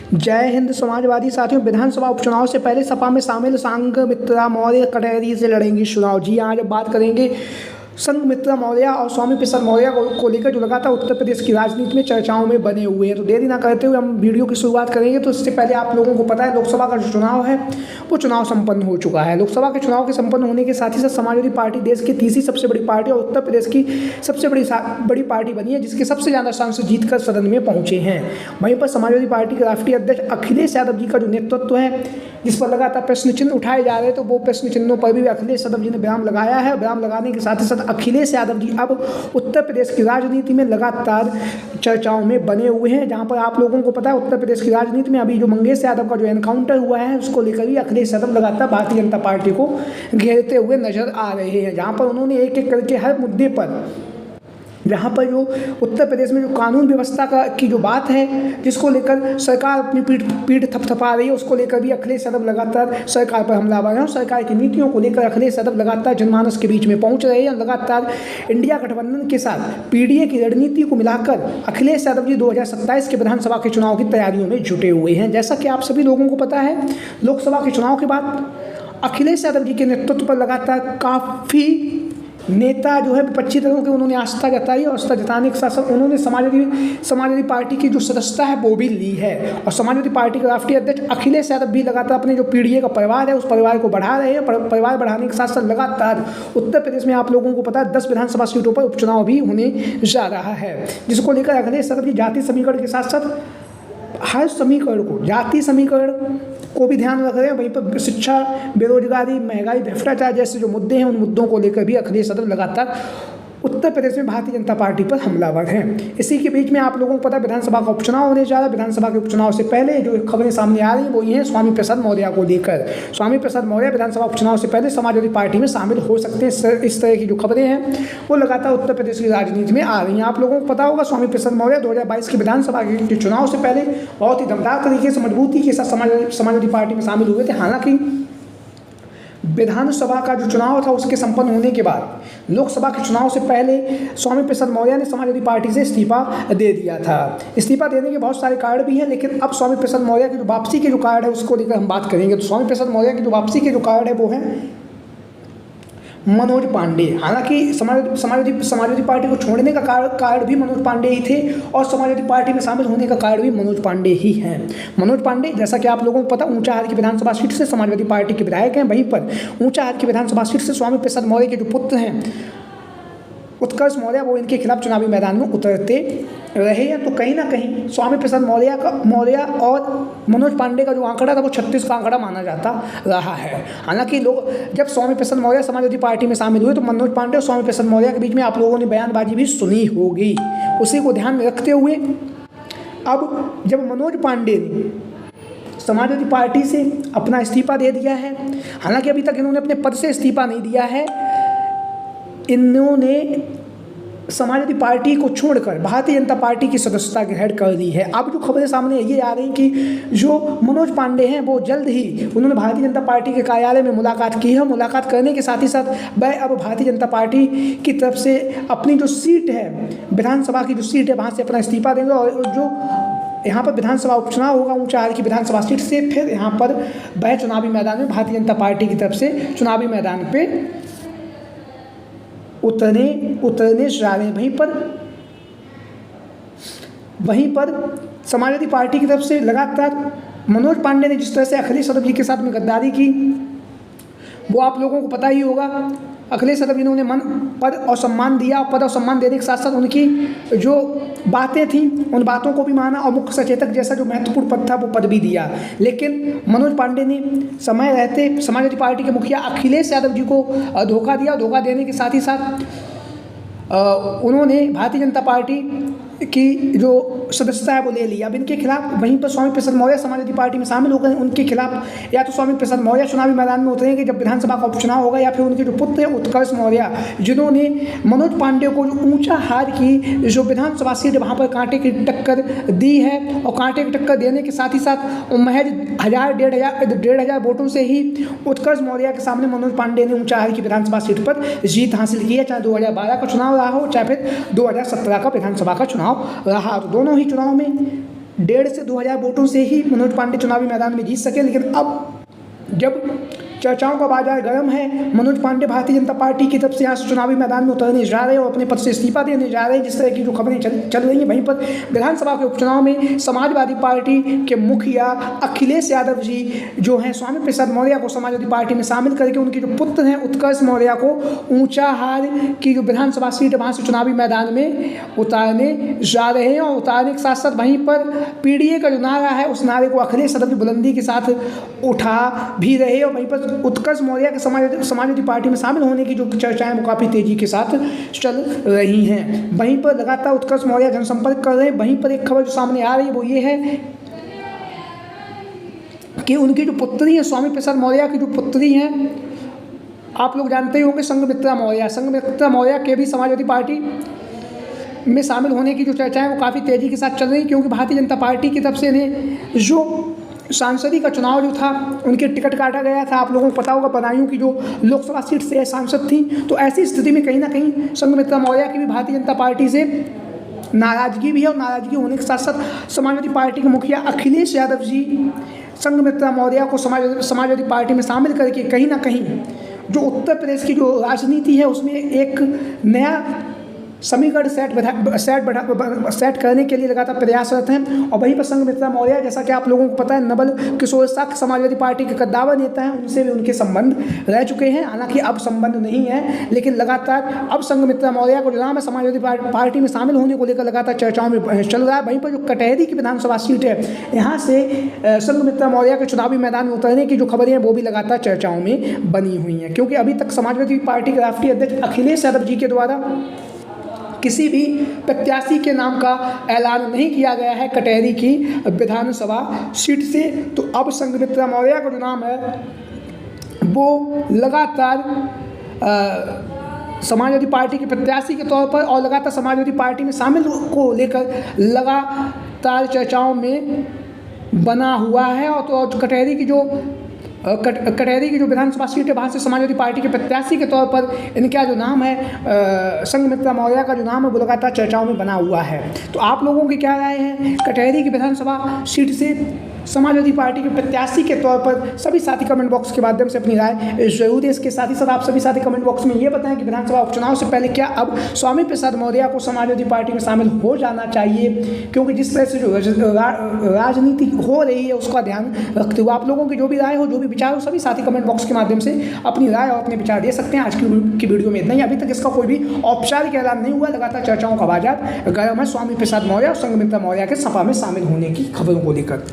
जय हिंद समाजवादी साथियों, विधानसभा उपचुनाव से पहले सपा में शामिल संघमित्रा मौर्य कटहरी से लड़ेंगी चुनाव। जी आज अब बात करेंगे संघमित्रा मौर्य और स्वामी प्रसाद मौर्य को लेकर जो लगातार उत्तर प्रदेश की राजनीति में चर्चाओं में बने हुए हैं। तो देरी ना करते हुए हम वीडियो की शुरुआत करेंगे। तो इससे पहले आप लोगों को पता है लोकसभा का जो चुनाव है वो चुनाव संपन्न हो चुका है। लोकसभा के चुनाव के संपन्न होने के साथ ही साथ समाजवादी पार्टी देश की तीसरी सबसे बड़ी पार्टी और उत्तर प्रदेश की सबसे बड़ी पार्टी बनी है, जिसके सबसे ज़्यादा सांसद जीतकर सदन में पहुंचे हैं। वहीं पर समाजवादी पार्टी के राष्ट्रीय अध्यक्ष अखिलेश यादव जी का जो नेतृत्व है, जिस पर लगातार प्रश्न चिन्ह उठाए जा रहे हैं, तो वो प्रश्न चिन्हों पर भी अखिलेश यादव जी ने विराम लगाया है। विराम लगाने के साथ ही साथ अखिलेश यादव जी अब उत्तर प्रदेश की राजनीति में लगातार चर्चाओं में बने हुए हैं। जहां पर आप लोगों को पता है उत्तर प्रदेश की राजनीति में अभी जो मंगेश यादव का जो एनकाउंटर हुआ है, उसको लेकर भी अखिलेश यादव लगातार भारतीय जनता पार्टी को घेरते हुए नजर आ रहे हैं। जहां पर उन्होंने एक एक करके हर मुद्दे पर, जहाँ पर जो उत्तर प्रदेश में जो कानून व्यवस्था की जो बात है, जिसको लेकर सरकार अपनी पीठ थपथपा रही है, उसको लेकर भी अखिलेश यादव लगातार सरकार पर हमलावर हैं। सरकार की नीतियों को लेकर अखिलेश यादव लगातार जनमानस के बीच में पहुंच रहे हैं। लगातार इंडिया गठबंधन के साथ पीडीए की रणनीति को मिलाकर अखिलेश यादव जी 2027 के विधानसभा के चुनाव की तैयारियों में जुटे हुए हैं। जैसा कि आप सभी लोगों को पता है, लोकसभा के चुनाव के बाद अखिलेश यादव जी के नेतृत्व पर लगातार काफ़ी नेता जो है विपक्षी दलों के उन्होंने आस्था जताई और आस्था जताने के साथ साथ उन्होंने समाजवादी पार्टी की जो सदस्यता है वो भी ली है। और समाजवादी पार्टी के राष्ट्रीय अध्यक्ष अखिलेश यादव भी लगातार अपने जो पीडीए का परिवार है उस परिवार को बढ़ा रहे हैं। परिवार बढ़ाने के साथ साथ लगातार उत्तर प्रदेश में आप लोगों को पता है 10 विधानसभा सीटों पर उपचुनाव भी होने जा रहा है, जिसको लेकर अखिलेश यादव जी जाति समीकरण के साथ साथ हर समीकरण को, जाति समीकरण को भी ध्यान रख रहे हैं। वहीं पर शिक्षा, बेरोजगारी, महंगाई, भ्रष्टाचार जैसे जो मुद्दे हैं, उन मुद्दों को लेकर भी अखिलेश यादव लगातार उत्तर प्रदेश में भारतीय जनता पार्टी पर हमलावर हैं। इसी के बीच में आप लोगों को पता है विधानसभा का उपचुनाव होने जा रहा है। विधानसभा के उपचुनाव से पहले जो खबरें सामने आ रही हैं वो ये हैं स्वामी प्रसाद मौर्य को लेकर। स्वामी प्रसाद मौर्य विधानसभा उपचुनाव से पहले समाजवादी पार्टी में शामिल हो सकते हैं। इस तरह की जो खबरें हैं वो लगातार उत्तर प्रदेश की राजनीति में आ रही हैं। आप लोगों को पता होगा स्वामी प्रसाद मौर्य 2022 के विधानसभा के चुनाव से पहले बहुत ही दमदार तरीके से, मजबूती के साथ समाजवादी पार्टी में शामिल हुए थे। हालांकि विधानसभा का जो चुनाव था उसके संपन्न होने के बाद लोकसभा के चुनाव से पहले स्वामी प्रसाद मौर्य ने समाजवादी पार्टी से इस्तीफा दे दिया था। इस्तीफा देने के बहुत सारे कारण भी हैं, लेकिन अब स्वामी प्रसाद मौर्य की जो वापसी के जो कारण है उसको लेकर हम बात करेंगे। तो स्वामी प्रसाद मौर्य की जो वापसी के जो कारण है वो है मनोज पांडे। हालांकि समाजवादी पार्टी को छोड़ने का कारण भी मनोज पांडे ही थे और समाजवादी पार्टी में शामिल होने का कारण भी मनोज पांडे ही हैं। मनोज पांडे, जैसा कि आप लोगों को पता, ऊंचाहार की विधानसभा सीट से समाजवादी पार्टी के विधायक हैं। वहीं पर ऊंचाहार की विधानसभा सीट से स्वामी प्रसाद मौर्य के जो पुत्र हैं उत्कर्ष मौर्य, वो इनके खिलाफ चुनावी मैदान में उतरते रहे हैं। तो कहीं ना कहीं स्वामी प्रसाद मौर्य और मनोज पांडे का जो आंकड़ा था वो 36 का आंकड़ा माना जाता रहा है। हालांकि लोग जब स्वामी प्रसाद मौर्य समाजवादी पार्टी में शामिल हुए तो मनोज पांडे और स्वामी प्रसाद मौर्य के बीच में आप लोगों ने बयानबाजी भी सुनी होगी। उसी को ध्यान में रखते हुए अब जब मनोज पांडे ने समाजवादी पार्टी से अपना इस्तीफा दे दिया है, हालांकि अभी तक इन्होंने अपने पद से इस्तीफा नहीं दिया है, इन्होंने समाजवादी पार्टी को छोड़कर भारतीय जनता पार्टी की सदस्यता ग्रहण कर ली है। अब जो खबरें सामने ये आ रही कि जो मनोज पांडे हैं वो जल्द ही उन्होंने भारतीय जनता पार्टी के कार्यालय में मुलाकात की है। मुलाकात करने के साथ ही साथ वह अब भारतीय जनता पार्टी की तरफ से अपनी जो सीट है, विधानसभा की जो सीट है, वहाँ से अपना इस्तीफा देंगे और जो यहाँ पर विधानसभा उपचुनाव होगा ऊंचाहार की विधानसभा सीट से, फिर यहाँ पर वह चुनावी मैदान में भारतीय जनता पार्टी की तरफ से चुनावी मैदान पर उतरने जा रहे हैं। वहीं पर समाजवादी पार्टी की तरफ से लगातार मनोज पांडे ने जिस तरह से अखिलेश यादव जी के साथ में गद्दारी की वो आप लोगों को पता ही होगा। अखिलेश यादव जी ने उन्हें पद और सम्मान दिया। पद और सम्मान देने के साथ साथ उनकी जो बातें थी उन बातों को भी माना और मुख्य सचेतक जैसा जो महत्वपूर्ण पद था वो पद भी दिया। लेकिन मनोज पांडे ने समय रहते समाजवादी पार्टी के मुखिया अखिलेश यादव जी को धोखा दिया। धोखा देने के साथ ही साथ उन्होंने भारतीय जनता पार्टी की जो सदस्यता है वो ले ली। अब इनके खिलाफ वहीं पर स्वामी प्रसाद मौर्य समाजवादी पार्टी में शामिल हो गए। उनके खिलाफ या तो स्वामी प्रसाद मौर्य चुनावी मैदान में उतरेंगे जब विधानसभा का उपचुनाव होगा, या फिर उनके जो पुत्र हैं उत्कर्ष मौर्य, जिन्होंने मनोज पांडे को जो ऊंचाहार की जो विधानसभा सीट वहाँ पर कांटे की टक्कर दी है और कांटे की टक्कर देने के साथ ही साथ महज 1,000-1,500 वोटों से ही उत्कर्ष मौर्य के सामने मनोज पांडे ने ऊंचाहार की विधानसभा सीट पर जीत हासिल की है। चाहे 2012 का चुनाव रहा हो, चाहे फिर 2017 का विधानसभा का चुनाव रहा। तो दोनों ही चुनाव में 1,500 से 2,000 वोटों से ही मनोज पांडे चुनावी मैदान में जीत सके। लेकिन अब जब चर्चाओं का बाजार गर्म है, मनोज पांडे भारतीय जनता पार्टी की तरफ से यहाँ से चुनावी मैदान में उतरने जा रहे हैं और अपने पद से इस्तीफा देने जा रहे हैं, जिस तरह की जो खबरें चल रही हैं। वहीं पर विधानसभा के उपचुनाव में समाजवादी पार्टी के मुखिया अखिलेश यादव जी जो हैं स्वामी प्रसाद मौर्य को समाजवादी पार्टी में शामिल करके उनके जो पुत्र हैं उत्कर्ष मौर्य को ऊंचाहार की जो विधानसभा सीट है वहाँ से चुनावी मैदान में उतारने जा रहे हैं। और उतारने के साथ साथ वहीं पर पीडीए का जो नारा है उस नारे को अखिलेश यादव की बुलंदी के साथ उठा भी रहे। और वहीं पर उत्कर्ष मौर्य के समाजवादी पार्टी में शामिल होने की जो चर्चाएं वो काफ़ी तेजी के साथ चल रही हैं। वहीं पर लगातार उत्कर्ष मौर्य जनसंपर्क कर रहे हैं। वहीं पर एक खबर जो सामने आ रही है वो ये है कि उनकी जो पुत्री है स्वामी प्रसाद मौर्य की जो पुत्री हैं, आप लोग जानते ही होंगे संघमित्रा मौर्य के भी समाजवादी पार्टी में शामिल होने की जो चर्चाएं वो काफ़ी तेजी के साथ चल रही, क्योंकि भारतीय जनता पार्टी की तरफ से इन्हें जो सांसदी का चुनाव जो था उनके टिकट काटा गया था। आप लोगों को पता होगा बदायूं की जो लोकसभा सीट से सांसद थी। तो ऐसी स्थिति में कहीं ना कहीं संघमित्रा मौर्य की भी भारतीय जनता पार्टी से नाराजगी भी है। और नाराजगी होने के साथ साथ समाजवादी पार्टी के मुखिया अखिलेश यादव जी संघमित्रा मौर्य को समाजवादी पार्टी में शामिल करके कहीं ना कहीं जो उत्तर प्रदेश की जो राजनीति है उसमें एक नया समीकरण सेट करने के लिए लगातार प्रयासरत हैं। और वहीं पर संघमित्रा मौर्य जैसा कि आप लोगों को पता है नवल किशोर साक्य समाजवादी पार्टी के कद्दावर नेता हैं, उनसे भी उनके संबंध रह चुके हैं। हालांकि अब संबंध नहीं है, लेकिन लगातार अब संघमित्रा मौर्य को जो नाम है समाजवादी पार्टी में शामिल होने को लेकर लगातार चर्चाओं में चल रहा है। वहीं पर जो कटहरी की विधानसभा सीट है यहाँ से संघमित्रा मौर्य के चुनावी मैदान में उतरने की जो खबरें हैं वो भी लगातार चर्चाओं में बनी हुई हैं, क्योंकि अभी तक समाजवादी पार्टी के राष्ट्रीय अध्यक्ष अखिलेश यादव जी के द्वारा किसी भी प्रत्याशी के नाम का ऐलान नहीं किया गया है कटहरी की विधानसभा सीट से। तो अब संघमित्रा मौर्य का जो नाम है वो लगातार समाजवादी पार्टी के प्रत्याशी के तौर पर और लगातार समाजवादी पार्टी में शामिल को लेकर लगातार चर्चाओं में बना हुआ है। और तो कटहरी की जो विधानसभा सीट है वहाँ से समाजवादी पार्टी के प्रत्याशी के तौर पर इनका जो नाम है संघमित्रा मौर्य का जो नाम है वो लगातार चर्चाओं में बना हुआ है। तो आप लोगों की क्या राय है? कटहरी की विधानसभा सीट से समाजवादी पार्टी के प्रत्याशी के तौर पर सभी साथी कमेंट बॉक्स के माध्यम से अपनी राय जरूर दें। इसके साथ ही साथ आप सभी साथी कमेंट बॉक्स में ये बताएं कि विधानसभा उपचुनाव से पहले क्या अब स्वामी प्रसाद मौर्य को समाजवादी पार्टी में शामिल हो जाना चाहिए, क्योंकि जिस तरह से जो राजनीति हो रही है उसका ध्यान रखते हुए आप लोगों की जो भी राय हो, जो भी विचार हो, सभी साथी कमेंट बॉक्स के माध्यम से अपनी राय और अपने विचार दे सकते हैं। आज की वीडियो में इतना ही। अभी तक इसका कोई भी औपचारिक ऐलान नहीं हुआ, लगातार चर्चाओं का बाजार गर्म है स्वामी प्रसाद मौर्य और संघमित्रा मौर्य के सपा में शामिल होने की खबरों को लेकर।